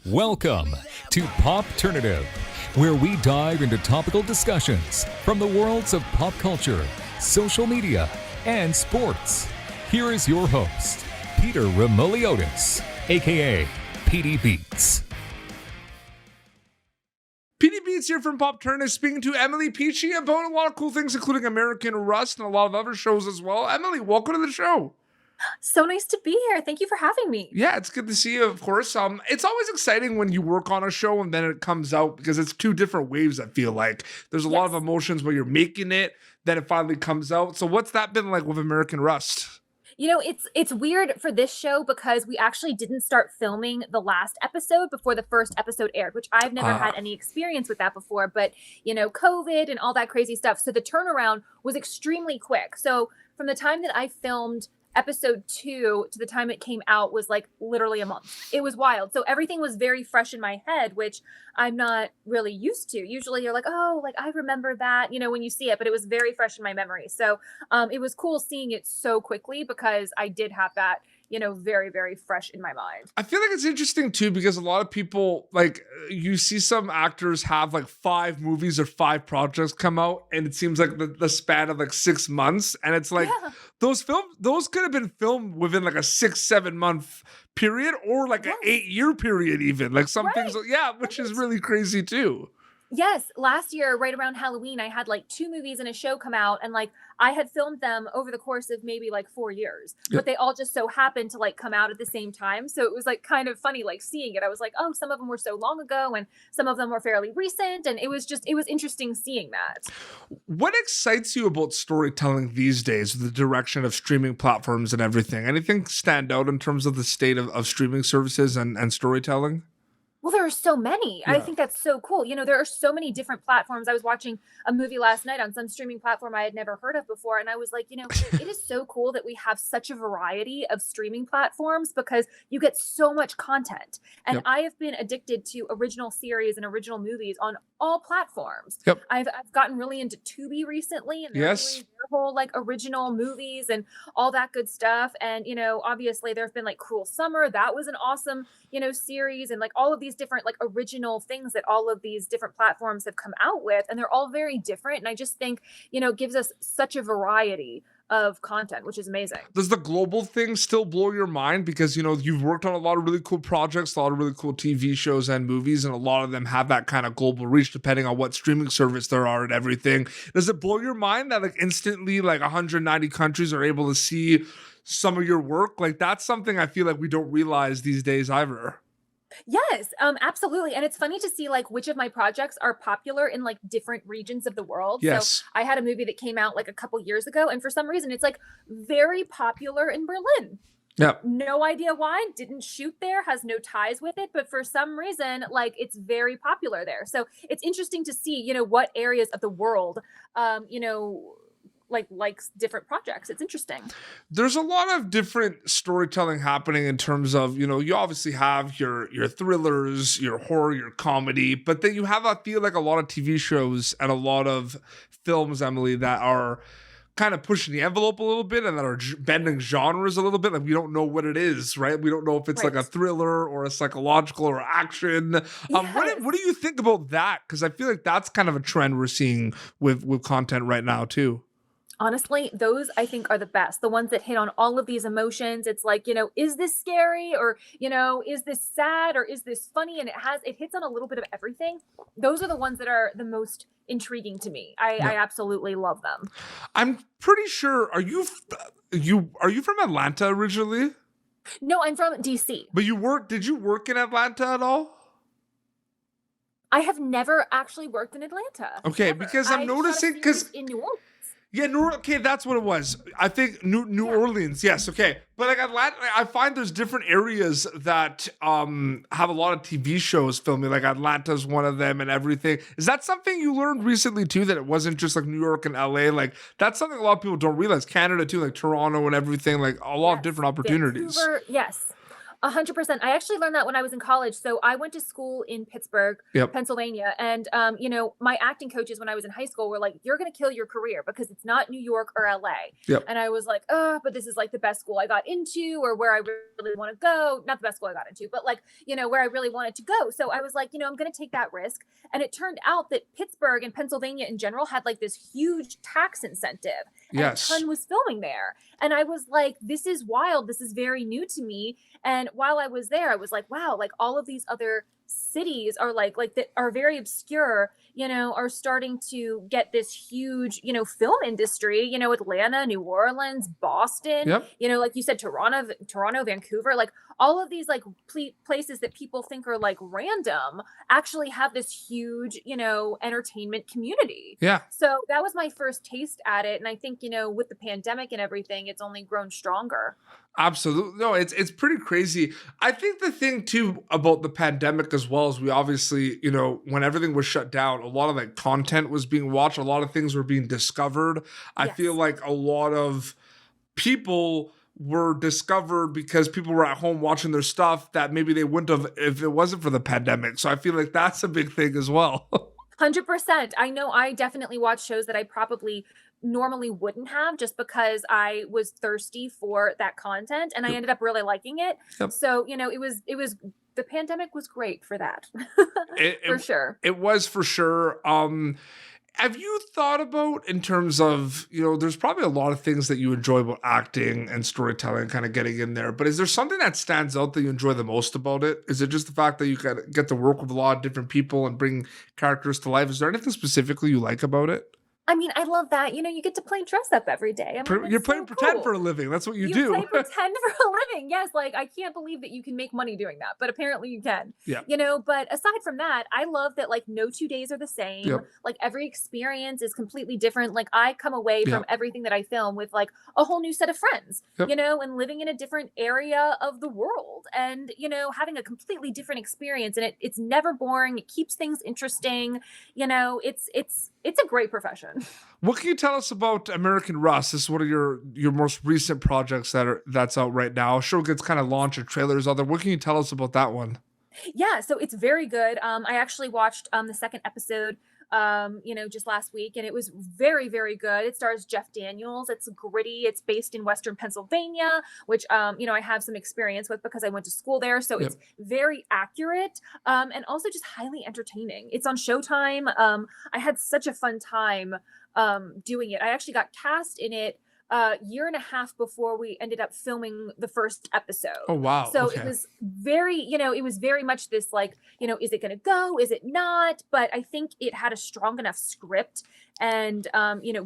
Welcome to Popternative, where we dive into topical discussions from the worlds of pop culture, social media, and sports. Here is your host, Peter Remoliotis, aka PD Beats. PD Beats here from Popternative, speaking to Emily Peachey about a lot of cool things, including American Rust and a lot of other shows as well. Emily, welcome to the show. So nice to be here. Thank you for having me. Yeah, it's good to see you, of course. It's always exciting when you work on a show and then it comes out because it's two different waves, I feel like. There's a lot of emotions when you're making it, then it finally comes out. So what's that been like with American Rust? You know, it's weird for this show because we actually didn't start filming the last episode before the first episode aired, which I've never had any experience with that before. But, you know, COVID and all that crazy stuff. So the turnaround was extremely quick. So from the time that I filmed episode 2 to the time it came out was like literally a month. It was wild. So everything was very fresh in my head, which I'm not really used to. Usually you're like, oh, like I remember that, you know, when you see it, but it was very fresh in my memory. So it was cool seeing it so quickly because I did have that, you know, very, very fresh in my mind. I feel like it's interesting too because a lot of people, like, you see some actors have like 5 movies or 5 projects come out, and it seems like the span of like 6 months, and it's like those could have been filmed within like a 6-7 month period or like an 8-year period even. Like some things, which is really crazy too. Yes, last year, right around Halloween, I had like 2 movies and a show come out, and like I had filmed them over the course of maybe like 4 years, but they all just so happened to like come out at the same time. So it was like kind of funny, like seeing it. I was like, oh, some of them were so long ago, and some of them were fairly recent, and it was interesting seeing that. What excites you about storytelling these days, with the direction of streaming platforms and everything? Anything stand out in terms of the state of streaming services and storytelling? Well, there are so many. I think that's so cool. You know, there are so many different platforms. I was watching a movie last night on some streaming platform I had never heard of before. And I was like, you know, it is so cool that we have such a variety of streaming platforms because you get so much content. And I have been addicted to original series and original movies on all platforms. I've gotten really into Tubi recently, and they're doing their whole like original movies and all that good stuff. And, you know, obviously there have been like Cruel Summer. That was an awesome, you know, series, and like all of these different like original things that all of these different platforms have come out with, and they're all very different. And I just think, you know, it gives us such a variety of content, which is amazing. Does the global thing still blow your mind? Because, you know, you've worked on a lot of really cool projects, a lot of really cool TV shows and movies, and a lot of them have that kind of global reach depending on what streaming service there are and everything. Does it blow your mind that like instantly like 190 countries are able to see some of your work? Like that's something I feel like we don't realize these days either. Yes, absolutely. And it's funny to see like which of my projects are popular in like different regions of the world. So I had a movie that came out like a couple years ago, and for some reason it's like very popular in Berlin. No idea why, didn't shoot there, has no ties with it, but for some reason, like it's very popular there. So it's interesting to see, you know, what areas of the world, you know, likes different projects. It's interesting. There's a lot of different storytelling happening in terms of, you know, you obviously have your thrillers, your horror, your comedy, but then you have, I feel like, a lot of TV shows and a lot of films, Emily, that are kind of pushing the envelope a little bit and that are bending genres a little bit. Like we don't know what it is, right? We don't know if it's like a thriller or a psychological or action. What do you think about that? Because I feel like that's kind of a trend we're seeing with content right now too. Honestly, those I think are the best. The ones that hit on all of these emotions. It's like, you know, is this scary, or, you know, is this sad, or is this funny? And it hits on a little bit of everything. Those are the ones that are the most intriguing to me. I absolutely love them. I'm pretty sure. Are you from Atlanta originally? No, I'm from DC. But did you work in Atlanta at all? I have never actually worked in Atlanta. Okay, Never. because I'm noticing in New Orleans. Yeah, okay, that's what it was. I think New Orleans, yes, okay. But like Atlanta, I find there's different areas that have a lot of TV shows filming. Like Atlanta's one of them and everything. Is that something you learned recently too, that it wasn't just like New York and LA? Like that's something a lot of people don't realize. Canada too, like Toronto and everything, like a lot of different opportunities. Vancouver, yes. 100%. I actually learned that when I was in college. So I went to school in Pittsburgh, Yep. Pennsylvania. And, my acting coaches when I was in high school were like, you're going to kill your career because it's not New York or LA. Yep. And I was like, oh, but this is like the best school I got into or where I really want to go. Not the best school I got into, but like, where I really wanted to go. So I was like, I'm going to take that risk. And it turned out that Pittsburgh and Pennsylvania in general had like this huge tax incentive. And Yes. a ton was filming there. And I was like, this is wild. This is very new to me. And while I was there, I was like, wow, like all of these other cities are like that are very obscure, are starting to get this huge, film industry, Atlanta, New Orleans, Boston, Yep. like you said, Toronto, Vancouver, like all of these like places that people think are like random actually have this huge, entertainment community. Yeah. So that was my first taste at it. And I think, with the pandemic and everything, it's only grown stronger. Absolutely. No, it's pretty crazy. I think the thing too about the pandemic as well is we obviously, when everything was shut down, a lot of like content was being watched, a lot of things were being discovered. I Yes. feel like a lot of people were discovered because people were at home watching their stuff that maybe they wouldn't have if it wasn't for the pandemic. So I feel like that's a big thing as well. 100%. I know I definitely watch shows that I probably normally wouldn't have just because I was thirsty for that content and I ended up really liking it. Yep. So, it was the pandemic was great for that. For sure. It was for sure. Have you thought about in terms of, there's probably a lot of things that you enjoy about acting and storytelling kind of getting in there, but is there something that stands out that you enjoy the most about it? Is it just the fact that you get to work with a lot of different people and bring characters to life? Is there anything specifically you like about it? I mean, I love that. You get to play dress up every day. I mean, You're it's playing so pretend cool. for a living. That's what you You do. play pretend for a living. Yes, like I can't believe that you can make money doing that, but apparently you can. Yeah. But aside from that, I love that like no 2 days are the same. Yep. Like every experience is completely different. Like I come away from Yep. everything that I film with like a whole new set of friends, Yep. and living in a different area of the world and, having a completely different experience and it's never boring. It keeps things interesting. It's a great profession. What can you tell us about American Rust? This is one of your most recent projects that's out right now. I'm sure it gets kind of launched or trailers out there. What can you tell us about that one? Yeah, so it's very good. I actually watched the second episode just last week and it was very, very good. It stars Jeff Daniels. It's gritty. It's based in Western Pennsylvania, which I have some experience with because I went to school there. So Yep. it's very accurate and also just highly entertaining. It's on Showtime. I had such a fun time doing it. I actually got cast in it a year and a half before we ended up filming the first episode. Oh, wow. So Okay. it was very much this like, is it going to go? Is it not? But I think it had a strong enough script and,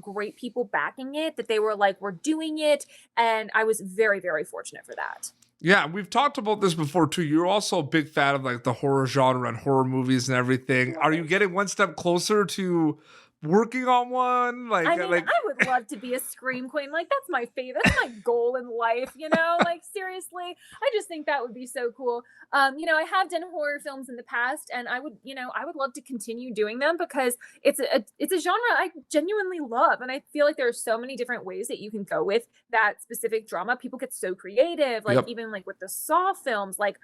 great people backing it that they were like, we're doing it. And I was very, very fortunate for that. Yeah, we've talked about this before too. You're also a big fan of like the horror genre and horror movies and everything. Are you getting one step closer to working on one? I mean, I would love to be a scream queen. Like that's my favorite. That's my goal in life, Like seriously, I just think that would be so cool. I have done horror films in the past and I would love to continue doing them because it's a genre I genuinely love. And I feel like there are so many different ways that you can go with that specific drama. People get so creative, like Yep. even like with the Saw films, like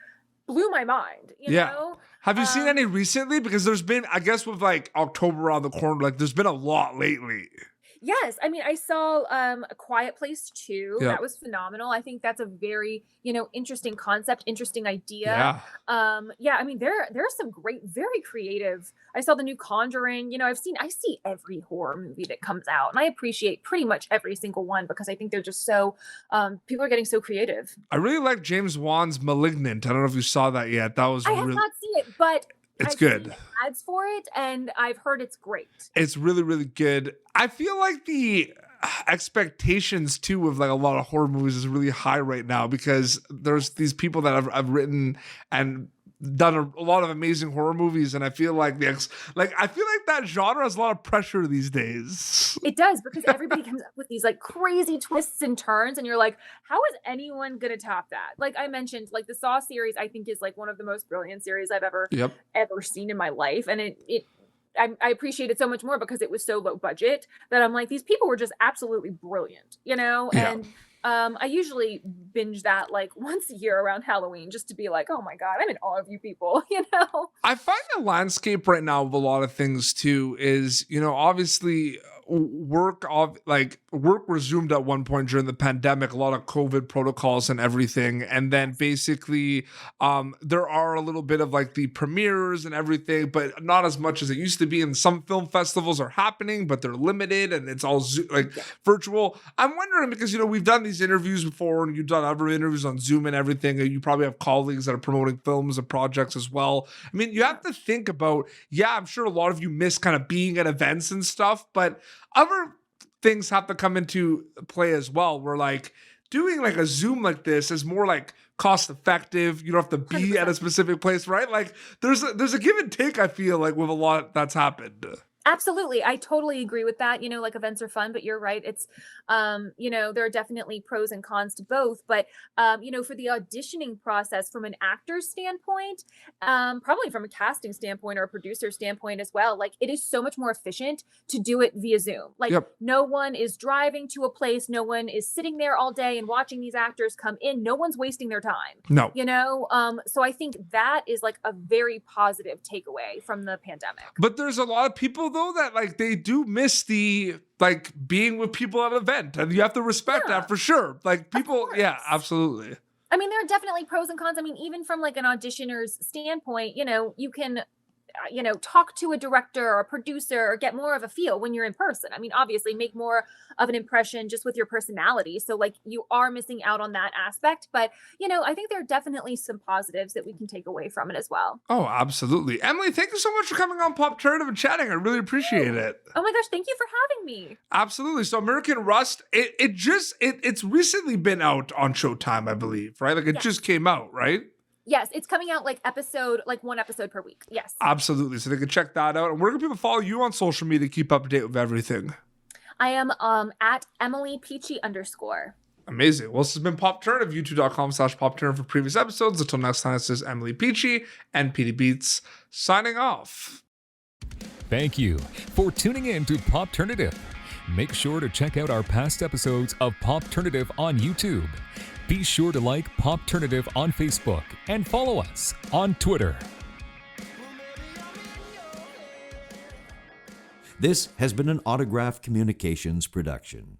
blew my mind, Yeah. know? Have you seen any recently? Because there's been, I guess with like October around the corner, like there's been a lot lately. Yes, I mean, I saw A Quiet Place 2. Yep. That was phenomenal. I think that's a very, interesting concept, interesting idea. Yeah. I mean, there are some great, very creative. I saw the new Conjuring. I see every horror movie that comes out, and I appreciate pretty much every single one because I think they're just so. People are getting so creative. I really like James Wan's Malignant. I don't know if you saw that yet. That was I have not seen it, but It's I've good. seen ads for it, and I've heard it's great. It's really, really good. I feel like the expectations too of like a lot of horror movies is really high right now because there's these people that have written and done a lot of amazing horror movies, and I feel like I feel like that genre has a lot of pressure these days. It does because everybody comes up with these like crazy twists and turns, and you're like, how is anyone gonna top that? Like I mentioned, like the Saw series, I think is like one of the most brilliant series I've ever Yep. seen in my life, and I appreciate it so much more because it was so low budget that I'm like, these people were just absolutely brilliant, Yeah. and I usually binge that like once a year around Halloween just to be like, oh my God, I'm in awe of you people, you know? I find the landscape right now of a lot of things too is, obviously work resumed at one point during the pandemic, a lot of COVID protocols and everything. And then basically there are a little bit of like the premieres and everything, but not as much as it used to be. And some film festivals are happening, but they're limited and it's all virtual. I'm wondering because, we've done these interviews before and you've done other interviews on Zoom and everything. And you probably have colleagues that are promoting films and projects as well. I mean, you have to think about, I'm sure a lot of you miss kind of being at events and stuff, but other things have to come into play as well. Where like doing like a Zoom like this is more like cost effective. You don't have to be 100%. At a specific place, right? Like there's a give and take, I feel like, with a lot that's happened. Absolutely. I totally agree with that. Like events are fun, but you're right. It's, there are definitely pros and cons to both. But, for the auditioning process from an actor's standpoint, probably from a casting standpoint or a producer standpoint as well, like it is so much more efficient to do it via Zoom. Like no one is driving to a place. No one is sitting there all day and watching these actors come in. No one's wasting their time. No. So I think that is like a very positive takeaway from the pandemic. But there's a lot of people though that like they do miss the like being with people at an event, and you have to respect that for sure. Like people, absolutely. I mean, there are definitely pros and cons. I mean, even from like an auditioner's standpoint, you can talk to a director or a producer or get more of a feel when you're in person. I mean, obviously make more of an impression just with your personality. So like you are missing out on that aspect, but I think there are definitely some positives that we can take away from it as well. Oh, absolutely. Emily, thank you so much for coming on Popternative and chatting. I really appreciate it. Oh my gosh, thank you for having me. Absolutely. So American Rust, it's recently been out on Showtime, I believe, right? Like it just came out, right? Yes, it's coming out like one episode per week. Yes. Absolutely. So they can check that out. And where can people follow you on social media to keep up to date with everything? I am at Emily Peachey _. Amazing. Well, this has been Popternative, youtube.com/Popternative for previous episodes. Until next time, this is Emily Peachey and PD Beats signing off. Thank you for tuning in to Popternative. Make sure to check out our past episodes of Popternative on YouTube. Be sure to like Popternative on Facebook and follow us on Twitter. This has been an Autograph Communications production.